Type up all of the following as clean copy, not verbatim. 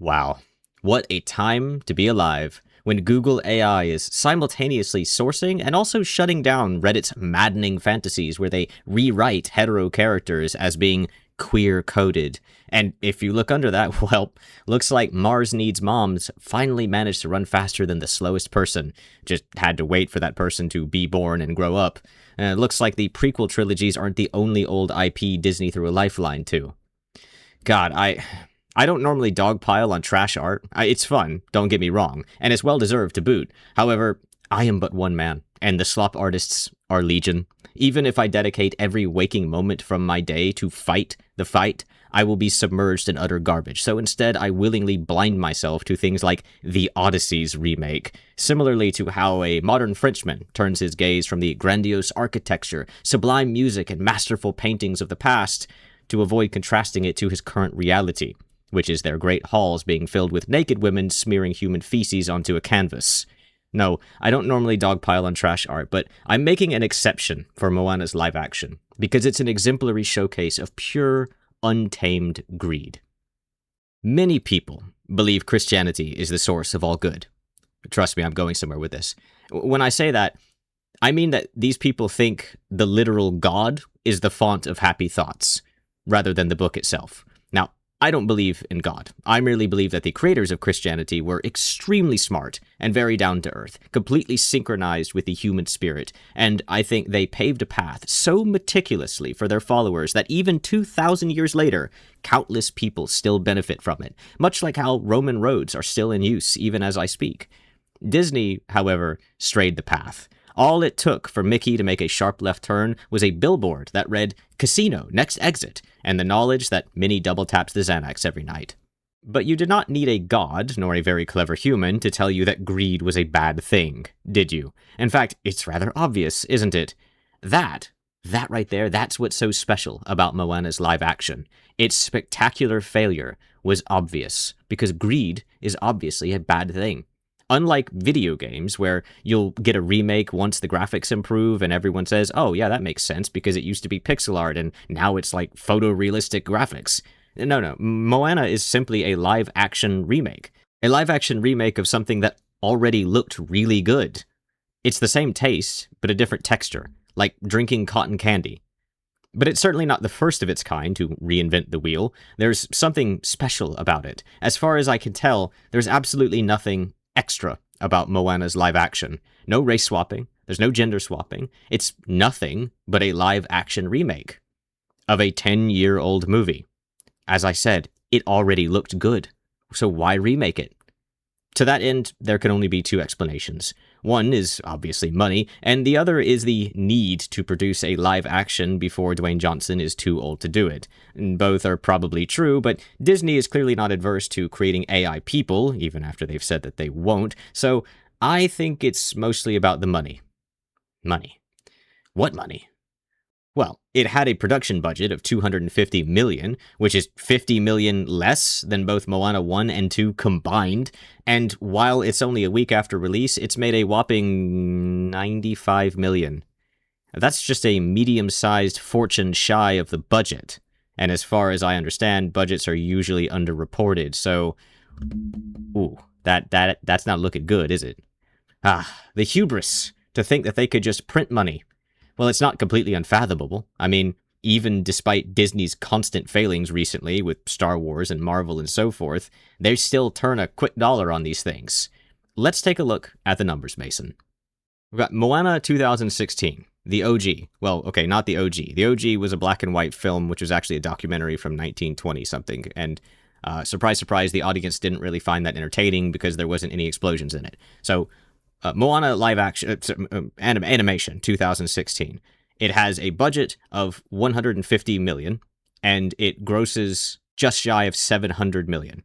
Wow. What a time to be alive when Google AI is simultaneously sourcing and also shutting down Reddit's maddening fantasies where they rewrite hetero characters as being queer-coded. And if you look under that, well, looks like Mars Needs Moms finally managed to run faster than the slowest person. Just had to wait for that person to be born and grow up. And it looks like the prequel trilogies aren't the only old IP Disney threw a lifeline to. God, I don't normally dogpile on trash art. It's fun, don't get me wrong, and it's well-deserved to boot. However, I am but one man, and the slop artists are legion. Even if I dedicate every waking moment from my day to fight the fight, I will be submerged in utter garbage. So instead, I willingly blind myself to things like the Odyssey's remake, similarly to how a modern Frenchman turns his gaze from the grandiose architecture, sublime music, and masterful paintings of the past to avoid contrasting it to his current reality, which is their great halls being filled with naked women smearing human feces onto a canvas. No, I don't normally dogpile on trash art, but I'm making an exception for Moana's live action, because it's an exemplary showcase of pure, untamed greed. Many people believe Christianity is the source of all good. Trust me, I'm going somewhere with this. When I say that, I mean that these people think the literal God is the font of happy thoughts, rather than the book itself. Now, I don't believe in God. I merely believe that the creators of Christianity were extremely smart and very down to earth, completely synchronized with the human spirit, and I think they paved a path so meticulously for their followers that even 2,000 years later, countless people still benefit from it, much like how Roman roads are still in use even as I speak. Disney, however, strayed the path. All it took for Mickey to make a sharp left turn was a billboard that read, "Casino, next exit," and the knowledge that Minnie double taps the Xanax every night. But you did not need a god, nor a very clever human, to tell you that greed was a bad thing, did you? In fact, it's rather obvious, isn't it? That right there, that's what's so special about Moana's live action. Its spectacular failure was obvious, because greed is obviously a bad thing. Unlike video games, where you'll get a remake once the graphics improve and everyone says, oh yeah, that makes sense because it used to be pixel art and now it's like photorealistic graphics. No, Moana is simply a live-action remake. A live-action remake of something that already looked really good. It's the same taste, but a different texture, like drinking cotton candy. But it's certainly not the first of its kind to reinvent the wheel. There's something special about it. As far as I can tell, there's absolutely nothing extra about Moana's live action. No race swapping, there's no gender swapping. It's nothing but a live action remake of a 10-year-old movie. As I said, it already looked good, so why remake it? To that end, there can only be two explanations. One is obviously money, and the other is the need to produce a live action before Dwayne Johnson is too old to do it. Both are probably true, but Disney is clearly not adverse to creating AI people, even after they've said that they won't, so I think it's mostly about the money. Money. What money? Well, it had a production budget of $250 million, which is $50 million less than both Moana 1 and 2 combined, and while it's only a week after release, it's made a whopping $95 million. That's just a medium-sized fortune shy of the budget, and as far as I understand, budgets are usually underreported, so... Ooh, that's not looking good, is it? The hubris to think that they could just print money. Well, it's not completely unfathomable. I mean, even despite Disney's constant failings recently with Star Wars and Marvel and so forth, they still turn a quick dollar on these things. Let's take a look at the numbers, Mason. We've got Moana 2016, the OG. Well, okay, not the OG. The OG was a black and white film, which was actually a documentary from 1920-something, and surprise, surprise, the audience didn't really find that entertaining because there wasn't any explosions in it. So, Moana live action animation 2016. It has a budget of $150 million, and it grosses just shy of $700 million.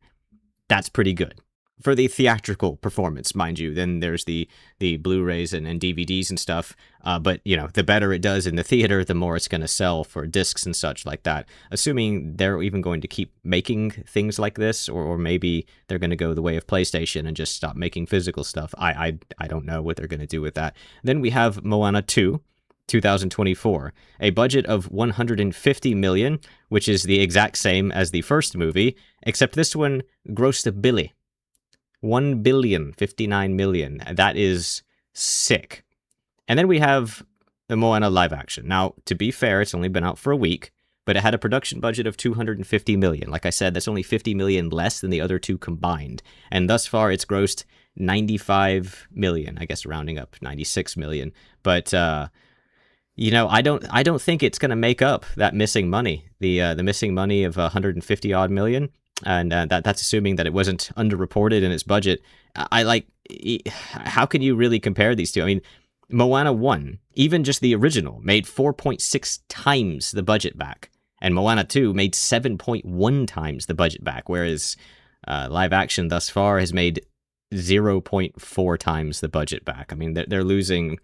That's pretty good. For the theatrical performance, mind you, then there's the Blu-rays and DVDs and stuff, but, you know, the better it does in the theater, the more it's going to sell for discs and such like that. Assuming they're even going to keep making things like this, or maybe they're going to go the way of PlayStation and just stop making physical stuff. I don't know what they're going to do with that. Then we have Moana 2, 2024. A budget of 150 million, which is the exact same as the first movie, except this one grossed a billy. 1,059 million. That is sick. And then we have the Moana live action. Now, to be fair, it's only been out for a week, but it had a production budget of 250 million. Like I said, that's only 50 million less than the other two combined. And thus far, it's grossed 95 million, I guess rounding up 96 million. But you know, I don't think it's going to make up that missing money, the missing money of 150 odd million, and that's assuming that it wasn't underreported in its budget. How can you really compare these two? I mean, Moana 1, even just the original, made 4.6 times the budget back, and Moana 2 made 7.1 times the budget back, whereas live action thus far has made 0.4 times the budget back. I mean, they're losing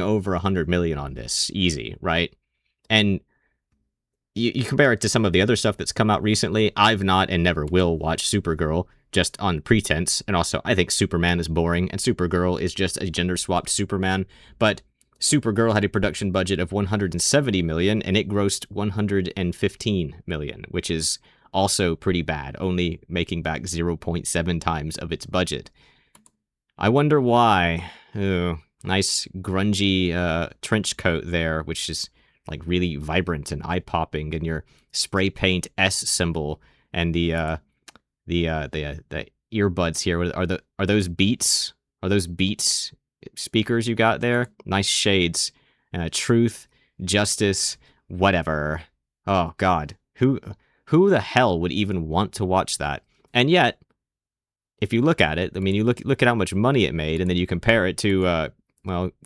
over 100 million on this, easy, right? And you compare it to some of the other stuff that's come out recently. I've not and never will watch Supergirl, just on pretense, and also I think Superman is boring, and Supergirl is just a gender-swapped Superman, but Supergirl had a production budget of 170 million, and it grossed 115 million, which is also pretty bad, only making back 0.7 times of its budget. I wonder why. Ooh, nice grungy trench coat there, which is like really vibrant and eye-popping, and your spray paint S symbol, and the earbuds here. Are those Beats? Are those Beats speakers you got there? Nice shades. Truth, justice, whatever. Oh God, who the hell would even want to watch that? And yet, if you look at it, I mean, you look at how much money it made, and then you compare it to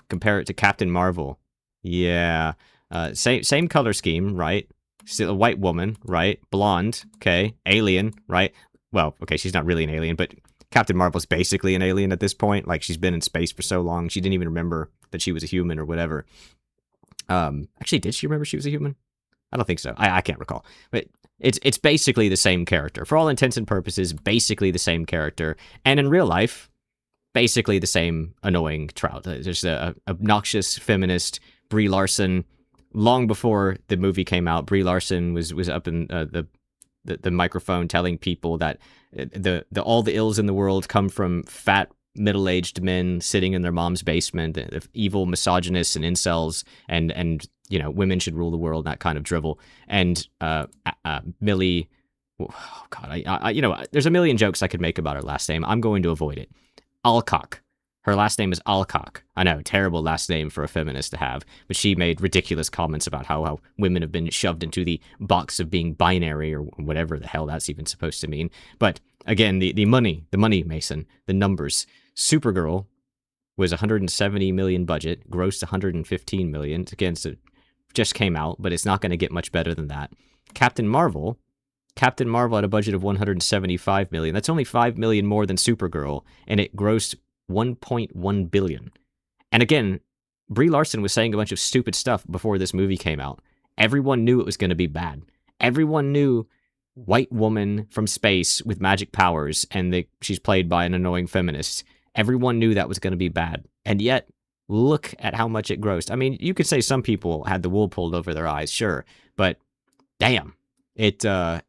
compare it to Captain Marvel. Yeah, same color scheme, right? Still a white woman, right? Blonde, okay. Alien, right? Well, okay, she's not really an alien, but Captain Marvel's basically an alien at this point. Like, she's been in space for so long, she didn't even remember that she was a human or whatever. Actually, did she remember she was a human? I don't think so. I can't recall. But it's basically the same character. For all intents and purposes, basically the same character. And in real life, basically the same annoying trout. There's a obnoxious feminist, Brie Larson. Long before the movie came out, Brie Larson was up in the microphone telling people that all the ills in the world come from fat middle-aged men sitting in their mom's basement, evil misogynists and incels, and you know, women should rule the world, that kind of drivel. And Millie, oh God, I you know, there's a million jokes I could make about her last name. I'm going to avoid it. Alcock. Her last name is Alcock. I know, terrible last name for a feminist to have, but she made ridiculous comments about how women have been shoved into the box of being binary, or whatever the hell that's even supposed to mean. But again, the money, Mason, the numbers. Supergirl was 170 million budget, grossed 115 million. Again, so just came out, but it's not going to get much better than that. Captain Marvel had a budget of 175 million. That's only 5 million more than Supergirl, and it grossed 1.1 billion. And again, Brie Larson was saying a bunch of stupid stuff before this movie came out. Everyone knew it was going to be bad. Everyone knew white woman from space with magic powers, and she's played by an annoying feminist. Everyone knew that was going to be bad. And yet, look at how much it grossed. I mean, you could say some people had the wool pulled over their eyes, sure, but damn, that's a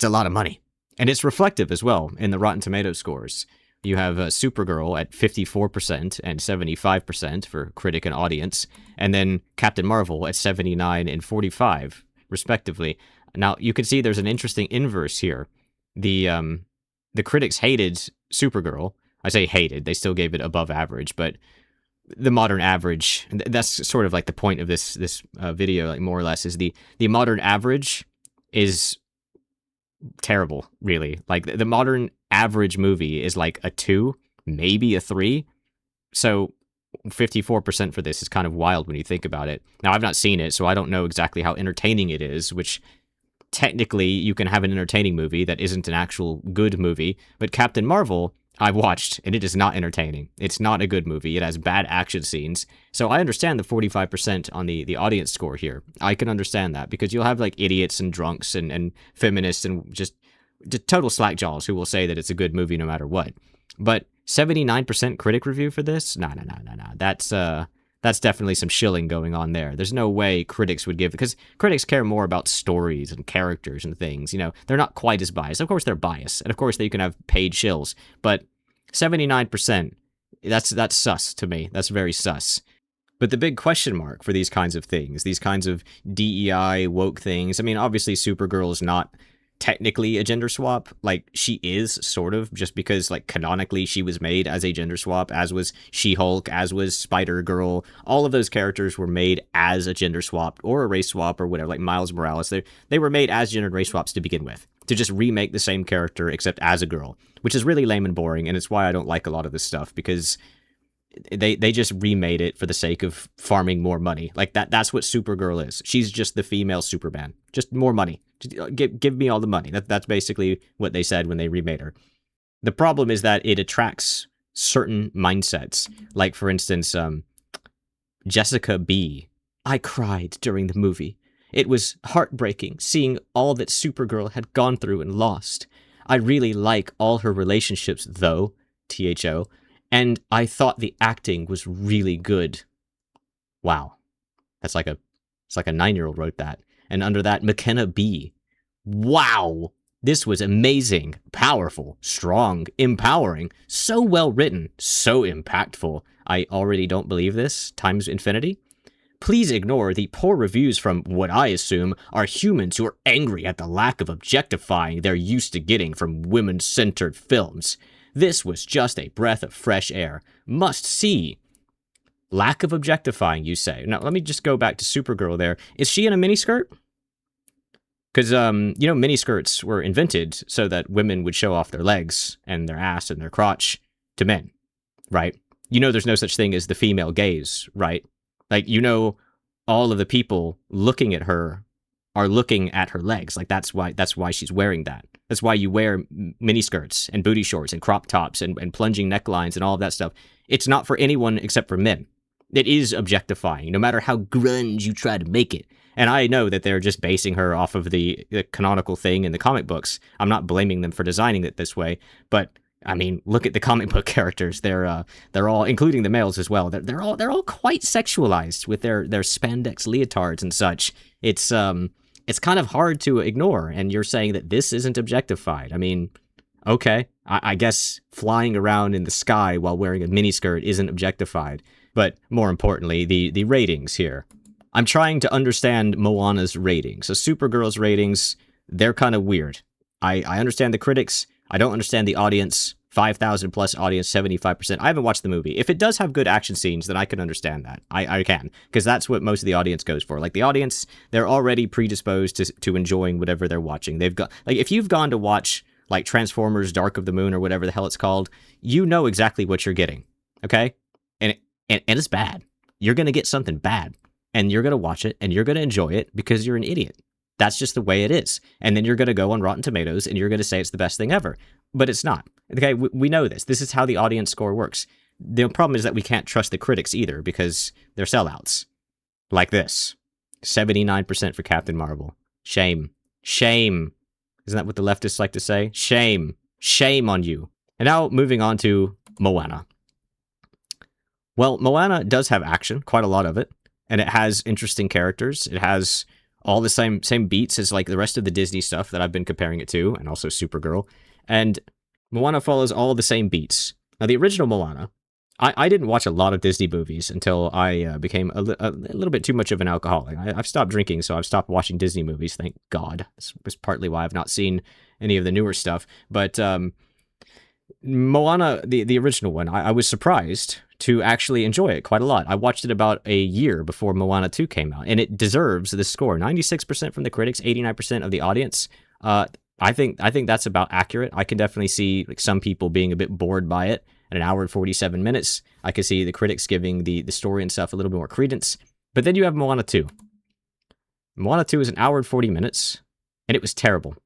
lot of money. And it's reflective as well in the Rotten Tomatoes scores. You have Supergirl at 54% and 75% for critic and audience, and then Captain Marvel at 79 and 45, respectively. Now, you can see there's an interesting inverse here. The critics hated Supergirl. I say hated, they still gave it above average, but the modern average, that's sort of like the point of this video, like more or less, is the modern average is terrible, really. Like, the modern average movie is like a 2, maybe a 3. So 54% for this is kind of wild when you think about it. Now, I've not seen it, so I don't know exactly how entertaining it is, which technically you can have an entertaining movie that isn't an actual good movie, but Captain Marvel, I've watched, and it is not entertaining. It's not a good movie. It has bad action scenes. So I understand the 45% on the audience score here. I can understand that, because you'll have like idiots and drunks and feminists and just total slackjaws who will say that it's a good movie no matter what. But 79% critic review for this? No. That's that's definitely some shilling going on there. There's no way critics would give, because critics care more about stories and characters and things. You know, they're not quite as biased. Of course, they're biased, and of course, you can have paid shills. But 79%, that's sus to me. That's very sus. But the big question mark for these kinds of things, these kinds of DEI woke things, I mean, obviously Supergirl is not technically a gender swap. Like, she is, sort of, just because, like, canonically she was made as a gender swap, as was She-Hulk, as was Spider-Girl. All of those characters were made as a gender swap, or a race swap, or whatever, like Miles Morales. They were made as gender race swaps to begin with, to just remake the same character, except as a girl, which is really lame and boring, and it's why I don't like a lot of this stuff, because they just remade it for the sake of farming more money. Like, that's what Supergirl is. She's just the female Superman. Just more money. Just give me all the money. That's basically what they said when they remade her. The problem is that it attracts certain mindsets. Like, for instance, Jessica B. I cried during the movie. It was heartbreaking seeing all that Supergirl had gone through and lost. I really like all her relationships, though, THO. And I thought the acting was really good. Wow. It's like a 9-year-old wrote that. And under that, McKenna B. Wow. This was amazing, powerful, strong, empowering, so well written, so impactful. I already don't believe this, times infinity. Please ignore the poor reviews from what I assume are humans who are angry at the lack of objectifying they're used to getting from women-centered films. This was just a breath of fresh air. Must see. Lack of objectifying, you say. Now, let me just go back to Supergirl there. Is she in a miniskirt? Because, you know, miniskirts were invented so that women would show off their legs and their ass and their crotch to men, right? You know there's no such thing as the female gaze, right? Like, you know, all of the people looking at her are looking at her legs. Like, that's why she's wearing that. That's why you wear miniskirts and booty shorts and crop tops and plunging necklines and all of that stuff. It's not for anyone except for men. It is objectifying, no matter how grunge you try to make it. And I know that they're just basing her off of the canonical thing in the comic books. I'm not blaming them for designing it this way, but I mean, look at the comic book characters. They're all, including the males as well. They're all quite sexualized with their spandex leotards and such. It's kind of hard to ignore, and you're saying that this isn't objectified. I mean, okay, I guess flying around in the sky while wearing a miniskirt isn't objectified, but more importantly, the ratings here. I'm trying to understand Moana's ratings. So Supergirl's ratings, they're kind of weird. I understand the critics. I don't understand the audience. 5,000 plus audience, 75%. I haven't watched the movie. If it does have good action scenes, then I can understand that. I can, because that's what most of the audience goes for. Like, the audience, they're already predisposed to enjoying whatever they're watching. They've got, like, if you've gone to watch, like, Transformers Dark of the Moon or whatever the hell it's called, you know exactly what you're getting, okay? And it's bad. You're going to get something bad, and you're going to watch it, and you're going to enjoy it because you're an idiot. That's just the way it is. And then you're going to go on Rotten Tomatoes, and you're going to say it's the best thing ever. But it's not. Okay, we know this. This is how the audience score works. The problem is that we can't trust the critics either, because they're sellouts. Like this. 79% for Captain Marvel. Shame. Shame. Isn't that what the leftists like to say? Shame. Shame on you. And now, moving on to Moana. Well, Moana does have action, quite a lot of it. And it has interesting characters. It has all the same beats as, like, the rest of the Disney stuff that I've been comparing it to, and also Supergirl. And Moana follows all the same beats. Now, the original Moana, I didn't watch a lot of Disney movies until I became a little bit too much of an alcoholic. I've stopped drinking, so I've stopped watching Disney movies, thank God. This was partly why I've not seen any of the newer stuff. But Moana, the original one, I was surprised to actually enjoy it quite a lot. I watched it about a year before Moana 2 came out, and it deserves this score. 96% from the critics, 89% of the audience. I think that's about accurate. I can definitely see, like, some people being a bit bored by it. At an hour and 47 minutes, I can see the critics giving the story and stuff a little bit more credence. But then you have Moana 2. Moana 2 is an hour and 40 minutes, and it was terrible.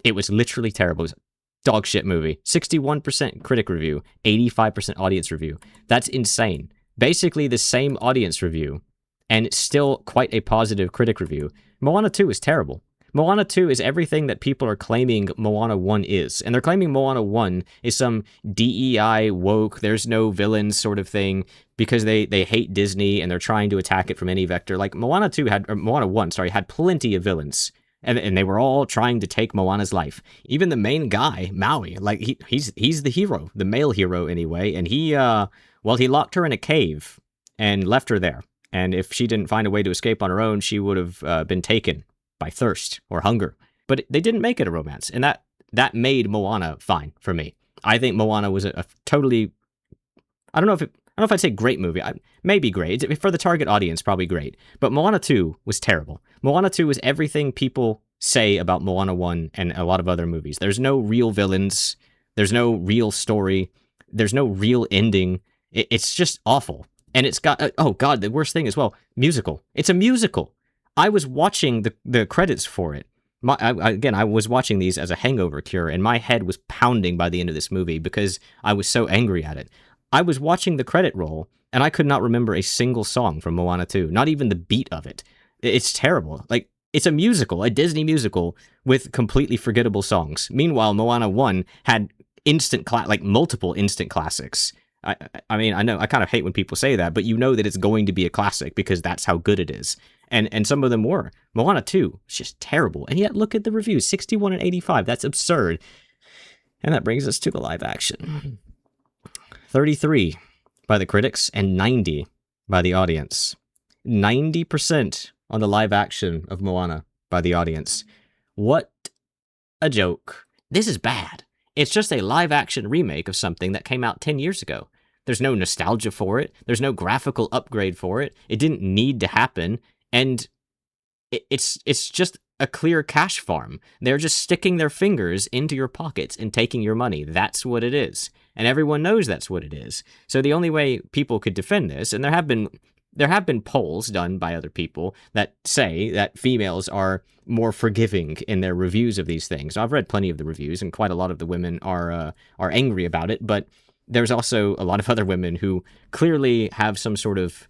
It was literally terrible. It was a dog shit movie. 61% critic review, 85% audience review. That's insane. Basically the same audience review, and it's still quite a positive critic review. Moana 2 is terrible. Moana 2 is everything that people are claiming Moana 1 is. And they're claiming Moana 1 is some DEI woke, there's no villains sort of thing because they hate Disney and they're trying to attack it from any vector. Like Moana 1, had plenty of villains. And they were all trying to take Moana's life. Even the main guy, Maui, like he's the hero, the male hero anyway. And he locked her in a cave and left her there. And if she didn't find a way to escape on her own, she would have been taken by thirst or hunger. But they didn't make it a romance, and that made Moana fine for me. I think Moana was a totally, I don't know if I'd say great movie. Maybe great. For the target audience, probably great. But Moana 2 was terrible. Moana 2 was everything people say about Moana 1 and a lot of other movies. There's no real villains. There's no real story. There's no real ending. It's just awful. And it's got, oh God, the worst thing as well, musical. It's a musical. I was watching the credits for it. I was watching these as a hangover cure, and my head was pounding by the end of this movie because I was so angry at it. I was watching the credit roll, and I could not remember a single song from Moana 2, not even the beat of it. It's terrible. Like, it's a musical, a Disney musical with completely forgettable songs. Meanwhile, Moana 1 had multiple instant classics. I mean, I know I kind of hate when people say that, but you know that it's going to be a classic because that's how good it is. And some of them were. Moana 2 is just terrible. And yet, look at the reviews, 61 and 85. That's absurd. And that brings us to the live action. 33 by the critics and 90 by the audience. 90% on the live action of Moana by the audience. What a joke. This is bad. It's just a live action remake of something that came out 10 years ago. There's no nostalgia for it. There's no graphical upgrade for it. It didn't need to happen. And it's just a clear cash farm. They're just sticking their fingers into your pockets and taking your money. That's what it is. And everyone knows that's what it is. So the only way people could defend this, and there have been polls done by other people that say that females are more forgiving in their reviews of these things. I've read plenty of the reviews, and quite a lot of the women are angry about it, but there's also a lot of other women who clearly have some sort of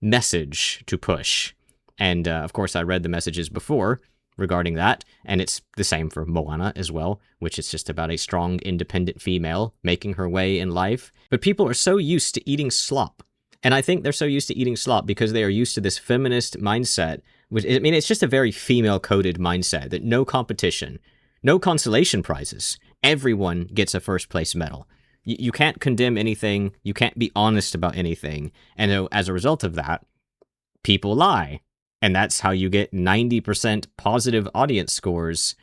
message to push. And of course, I read the messages before regarding that, and it's the same for Moana as well, which is just about a strong, independent female making her way in life. But people are so used to eating slop. And I think they're so used to eating slop because they are used to this feminist mindset, which, I mean, it's just a very female-coded mindset that no competition, no consolation prizes. Everyone gets a first-place medal. You can't condemn anything. You can't be honest about anything. And as a result of that, people lie. And that's how you get 90% positive audience scores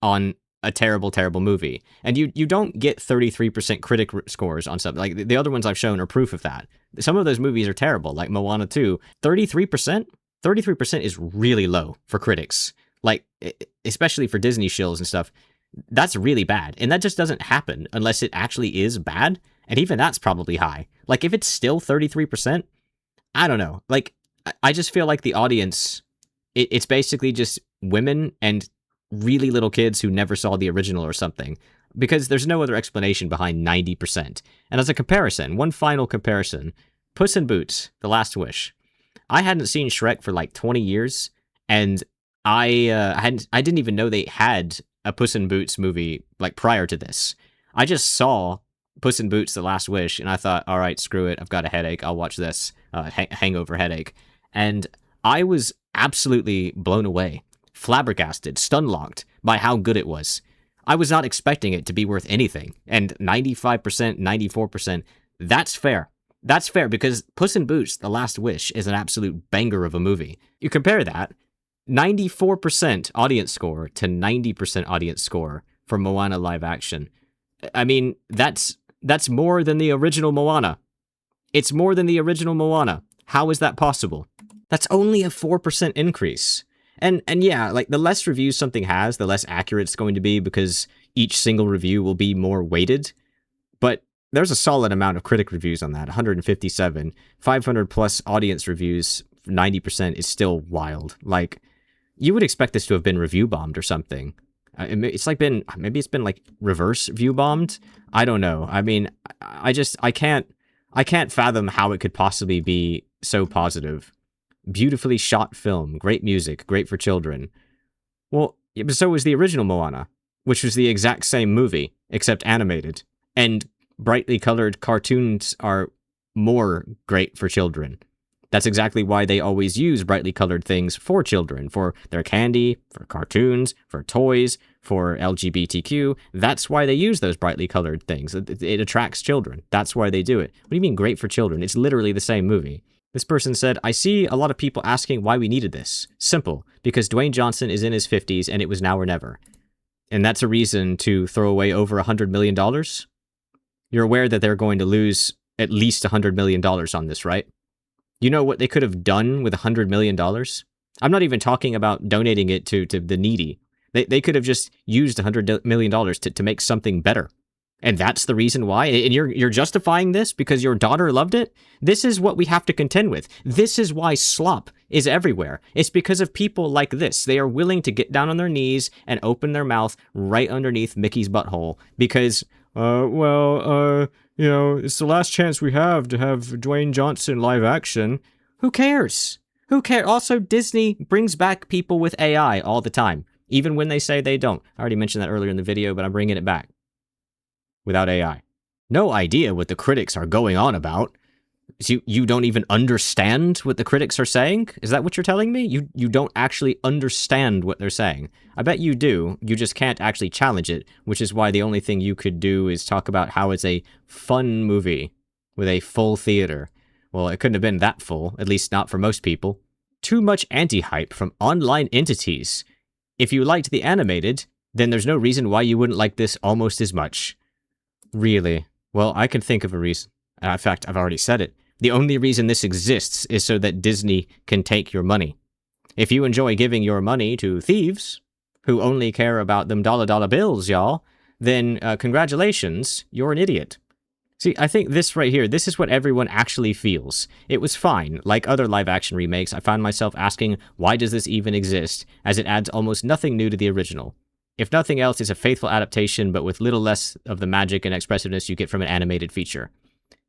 on a terrible, terrible movie. And you don't get 33% critic scores on something. Like, the other ones I've shown are proof of that. Some of those movies are terrible, like Moana 2. 33%? 33% is really low for critics. Like, especially for Disney shills and stuff. That's really bad. And that just doesn't happen unless it actually is bad. And even that's probably high. Like, if it's still 33%, I don't know. Like, I just feel like the audience, it's basically just women and really little kids who never saw the original or something, because there's no other explanation behind 90%. And as a comparison, one final comparison, Puss in Boots, The Last Wish. I hadn't seen Shrek for like 20 years, and I didn't even know they had a Puss in Boots movie like prior to this. I just saw Puss in Boots, The Last Wish, and I thought, all right, screw it, I've got a headache, I'll watch this, hangover headache. And I was absolutely blown away, flabbergasted, stun-locked by how good it was. I was not expecting it to be worth anything. And 95%, 94%, that's fair. That's fair because Puss in Boots, The Last Wish is an absolute banger of a movie. You compare that, 94% audience score to 90% audience score for Moana live action. I mean, that's more than the original Moana. It's more than the original Moana. How is that possible? That's only a 4% increase. And yeah, like, the less reviews something has, the less accurate it's going to be because each single review will be more weighted. But there's a solid amount of critic reviews on that, 157. 500 plus audience reviews, 90% is still wild. Like, you would expect this to have been review bombed or something. It's like maybe it's been like reverse view bombed. I don't know. I mean, I can't fathom how it could possibly be so positive. Beautifully shot film, great music, great for children. Well, yeah, but so was the original Moana, which was the exact same movie, except animated. And brightly colored cartoons are more great for children. That's exactly why they always use brightly colored things for children, for their candy, for cartoons, for toys, for LGBTQ. That's why they use those brightly colored things. It attracts children. That's why they do it. What do you mean great for children? It's literally the same movie. This person said, I see a lot of people asking why we needed this. Simple, because Dwayne Johnson is in his 50s and it was now or never. And that's a reason to throw away over $100 million? You're aware that they're going to lose at least $100 million on this, right? You know what they could have done with $100 million? I'm not even talking about donating it to the needy. They could have just used $100 million to make something better. And that's the reason why? And you're justifying this because your daughter loved it? This is what we have to contend with. This is why slop is everywhere. It's because of people like this. They are willing to get down on their knees and open their mouth right underneath Mickey's butthole because, you know, it's the last chance we have to have Dwayne Johnson live action. Who cares? Who cares? Also, Disney brings back people with AI all the time, even when they say they don't. I already mentioned that earlier in the video, but I'm bringing it back. Without AI. No idea what the critics are going on about. So you don't even understand what the critics are saying? Is that what you're telling me? You don't actually understand what they're saying. I bet you do. You just can't actually challenge it, which is why the only thing you could do is talk about how it's a fun movie with a full theater. Well, it couldn't have been that full, at least not for most people. Too much anti-hype from online entities. If you liked the animated, then there's no reason why you wouldn't like this almost as much. Really? Well, I can think of a reason. In fact, I've already said it. The only reason this exists is so that Disney can take your money. If you enjoy giving your money to thieves, who only care about them dollar bills, y'all, then congratulations, you're an idiot. See, I think this right here, this is what everyone actually feels. It was fine. Like other live-action remakes, I found myself asking, why does this even exist, as it adds almost nothing new to the original. If nothing else, it's a faithful adaptation, but with little less of the magic and expressiveness you get from an animated feature.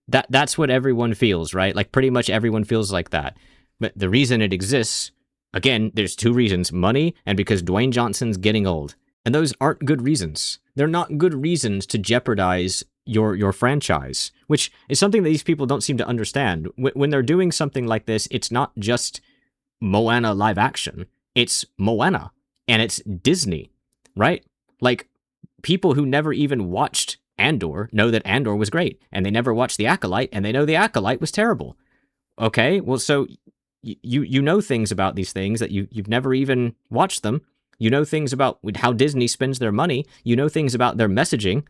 That's what everyone feels, right? Like, pretty much everyone feels like that. But the reason it exists, again, there's two reasons. Money, and because Dwayne Johnson's getting old. And those aren't good reasons. They're not good reasons to jeopardize your franchise, which is something that these people don't seem to understand. When they're doing something like this, it's not just Moana live action. It's Moana, and it's Disney. Right? Like, people who never even watched Andor know that Andor was great, and they never watched The Acolyte, and they know The Acolyte was terrible. Okay, well, so you know things about these things that you've never even watched them. You know things about how Disney spends their money. You know things about their messaging.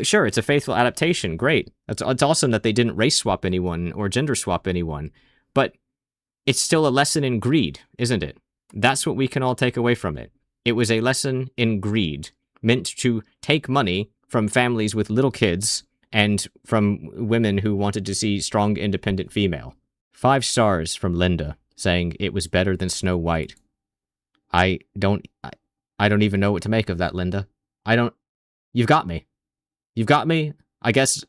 Sure, it's a faithful adaptation. Great. It's awesome that they didn't race swap anyone or gender swap anyone, but it's still a lesson in greed, isn't it? That's what we can all take away from it. It was a lesson in greed, meant to take money from families with little kids and from women who wanted to see strong, independent female. 5 stars from Linda, saying it was better than Snow White. I don't even know what to make of that, Linda. You've got me. You've got me. I guess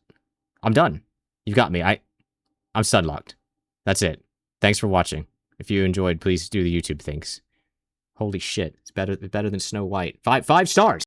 I'm done. You've got me. I'm stunlocked. That's it. Thanks for watching. If you enjoyed, please do the YouTube things. Holy shit, it's better than Snow White. 5 stars!